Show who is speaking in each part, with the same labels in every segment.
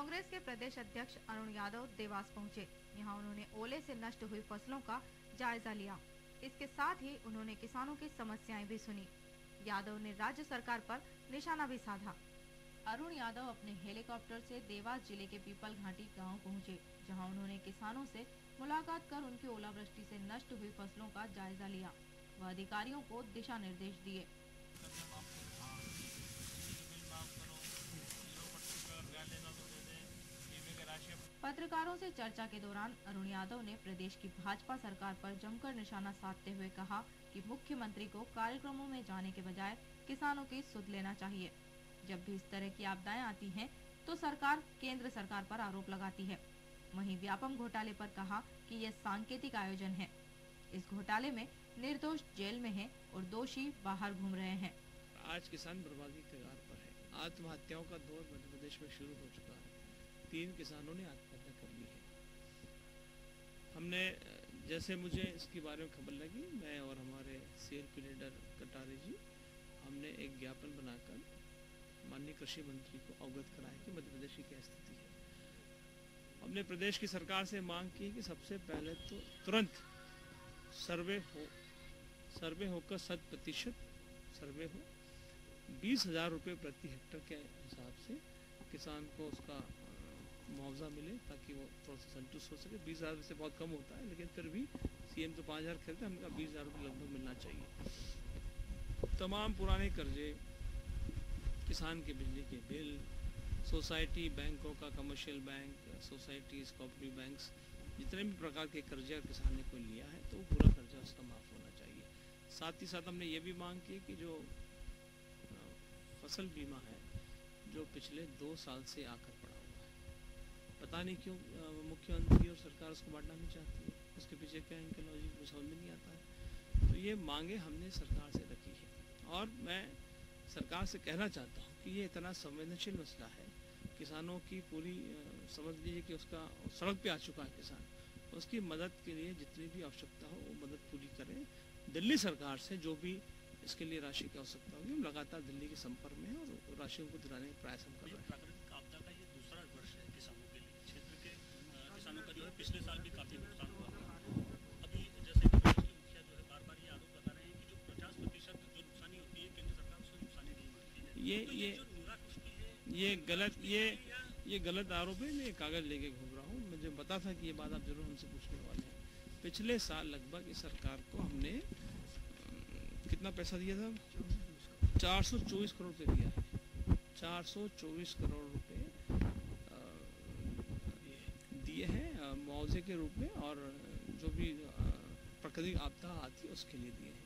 Speaker 1: कांग्रेस के प्रदेश अध्यक्ष अरुण यादव देवास पहुंचे। यहां उन्होंने ओले से नष्ट हुई फसलों का जायजा लिया। इसके साथ ही उन्होंने किसानों की समस्याएं भी सुनी। यादव ने राज्य सरकार पर निशाना भी साधा। अरुण यादव अपने हेलीकॉप्टर से देवास जिले के पीपल घाटी गांव पहुंचे, जहां उन्होंने किसानों से मुलाकात कर उनकी ओलावृष्टि से नष्ट हुई फसलों का जायजा लिया व अधिकारियों को दिशा निर्देश दिए। पत्रकारों से चर्चा के दौरान अरुण यादव ने प्रदेश की भाजपा सरकार पर जमकर निशाना साधते हुए कहा कि मुख्यमंत्री को कार्यक्रमों में जाने के बजाय किसानों की सुध लेना चाहिए। जब भी इस तरह की आपदाएं आती हैं, तो सरकार केंद्र सरकार पर आरोप लगाती है। वहीं व्यापम घोटाले पर कहा कि यह सांकेतिक आयोजन है। इस घोटाले में निर्दोष जेल में हैं और दोषी बाहर घूम रहे हैं।
Speaker 2: आज किसान बर्बादी के कगार पर है। आत्महत्याओं का दौर मध्य प्रदेश में शुरू हो चुका है। 3 किसानों ने आत्महत्या कर ली है। हमने जैसे मुझे इसके बारे में खबर लगी, मैं और हमारे CRP लीडर कटारे जी, हमने एक ज्ञापन बनाकर माननीय कृषि मंत्री को अवगत कराया कि मध्य प्रदेश की क्या स्थिति है। हमने प्रदेश की सरकार से मांग की कि सबसे पहले तो तुरंत सर्वे होकर 100% सर्वे हो, 20,000 रुपये प्रति हेक्टर के हिसाब से किसान को उसका मुआवजा मिले ताकि वो थोड़ा सा संतुष्ट हो सके। 20,000 से बहुत कम होता है, लेकिन फिर भी CM तो 5,000 खरीदते, हमने कहा 20,000 रुपये लगभग मिलना चाहिए। तमाम पुराने कर्जे, किसान के बिजली के बिल, सोसाइटी बैंकों का, commercial bank, societies, cooperative banks, जितने भी प्रकार के कर्जे किसान ने कोई लिया है तो वो पूरा कर्जा उसका माफ़ होना चाहिए। साथ ही साथ हमने ये भी मांग की कि जो फसल बीमा है जो पिछले 2 साल से आकर पड़ा हुआ है, पता नहीं क्यों मुख्यमंत्री और सरकार उसको बांटना नहीं चाहती है। उसके पीछे क्या इनका लॉजिक मुझे समझ में नहीं आता है। तो ये मांगे हमने सरकार से रखी है और मैं सरकार से कहना चाहता हूँ कि ये इतना संवेदनशील मसला है, किसानों की पूरी समझ लीजिए कि उसका सड़क पे आ चुका है किसान, उसकी मदद के लिए जितनी भी आवश्यकता हो वो मदद पूरी करें। दिल्ली सरकार से जो भी इसके लिए राशि की आवश्यकता होगी, हम लगातार दिल्ली के संपर्क में हैं और राशि को दिलाने का प्रयास हम कर रहे हैं।
Speaker 3: प्राकृतिक आपदा का ये दूसरा वर्ष है किसानों के लिए। क्षेत्र के किसानों का जो है पिछले साल भी काफी नुकसान हुआ था। अभी जैसे कि मुखिया जो है बार-बार ये आरोप लगा रहे हैं कि जो 50% जो नुकसानी होती है केंद्र सरकार उसको नुकसानी नहीं मिलती है। ये गलत आरोप है। मैं कागज लेके घूम रहा हूँ। मुझे पता था कि ये बात आप जरूर हमसे पूछने वाले हैं। पिछले साल लगभग इस सरकार को हमने कितना पैसा दिया था? 424 करोड़ रुपए दिया है। 424 करोड़ रुपए दिए हैं मुआवजे के रूप में, और जो भी प्राकृतिक आपदा आती है उसके लिए दिए हैं।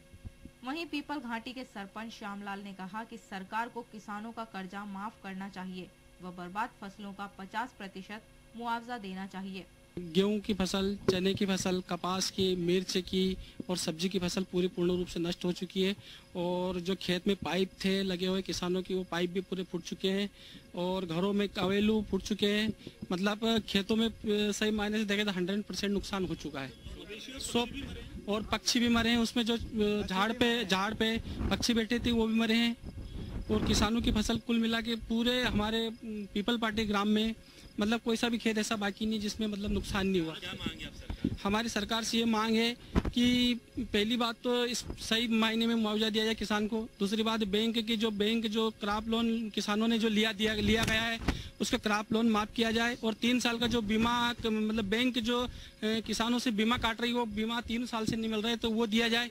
Speaker 1: वहीं पीपल घाटी के सरपंच श्यामलाल ने कहा कि सरकार को किसानों का कर्जा माफ करना चाहिए व बर्बाद फसलों का 50% मुआवजा देना चाहिए।
Speaker 4: गेहूं की फसल, चने की फसल, कपास की, मिर्च की और सब्जी की फसल पूरी पूर्ण रूप से नष्ट हो चुकी है। और जो खेत में पाइप थे लगे हुए किसानों की, वो पाइप भी पूरे फूट चुके हैं और घरों में कवेलू फूट चुके हैं। मतलब खेतों में सही मायने से देखें तो 100% नुकसान हो चुका है। सब और पक्षी भी मरे हैं। उसमें जो झाड़ पे पक्षी बैठे थे वो भी मरे हैं। और किसानों की फसल कुल मिला के पूरे हमारे पीपल पार्टी ग्राम में मतलब कोई सा भी खेत ऐसा बाकी नहीं जिसमें मतलब नुकसान नहीं हुआ।
Speaker 3: क्या मांगे आप सरकार?
Speaker 4: हमारी सरकार से ये मांग है कि पहली बात तो इस सही मायने में मुआवजा दिया जाए किसान को। दूसरी बात बैंक जो क्रॉप लोन किसानों ने जो लिया गया है उसका क्रॉप लोन माफ किया जाए। और 3 साल का जो बीमा मतलब बैंक जो किसानों से बीमा काट रही है वो बीमा 3 साल से नहीं मिल रहा है तो वो दिया जाए।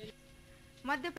Speaker 1: मध्य